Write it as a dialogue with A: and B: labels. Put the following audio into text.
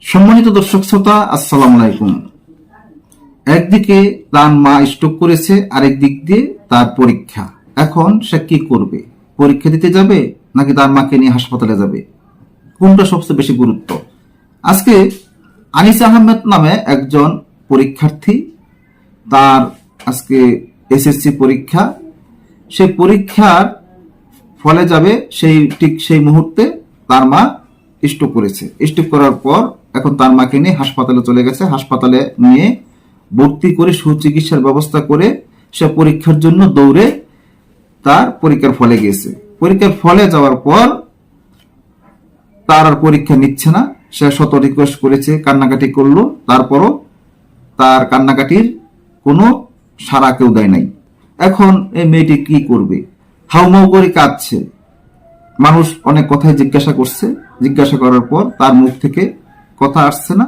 A: সম্মানিত দর্শক শ্রোতা, আসসালামু আলাইকুম। একদিকে তার মা স্ট্রোক করেছে, আরেক দিক দিয়ে তার পরীক্ষা। এখন সে কি করবে? পরীক্ষা দিতে যাবে নাকি তার মাকে নিয়ে হাসপাতালে যাবে? কোনটা সবচেয়ে বেশি গুরুত্ব? আজকে আনিস আহমেদ নামে একজন পরীক্ষার্থী, তার আজকে এসএসসি পরীক্ষা। সেই পরীক্ষার ফলে যাবে সেই মুহূর্তে তার মা স্ট্রোক করেছে। স্ট্রোক করার পর এখন তার মাকে নিয়ে হাসপাতালে চলে গেছে। হাসপাতালে নিয়ে ভর্তি করে সুচিকিৎসার ব্যবস্থা করে সে পরীক্ষার জন্য দৌড়ে তার পরীক্ষার ফলে গিয়েছে। পরীক্ষার ফলে যাওয়ার পর তার আর পরীক্ষা নিচ্ছে না। সে শত রিকোয়েস্ট করেছে, কান্নাকাটি করলো, তারপরও তার কান্নাকাটির কোনো সাড়া কেউ দেয় নাই। এখন এই মেয়েটি কি করবে? হাউমাউ করে কাঁদছে। মানুষ অনেক কথাই জিজ্ঞাসা করছে, জিজ্ঞাসা করার পর তার মুখ থেকে কথা আসছে না।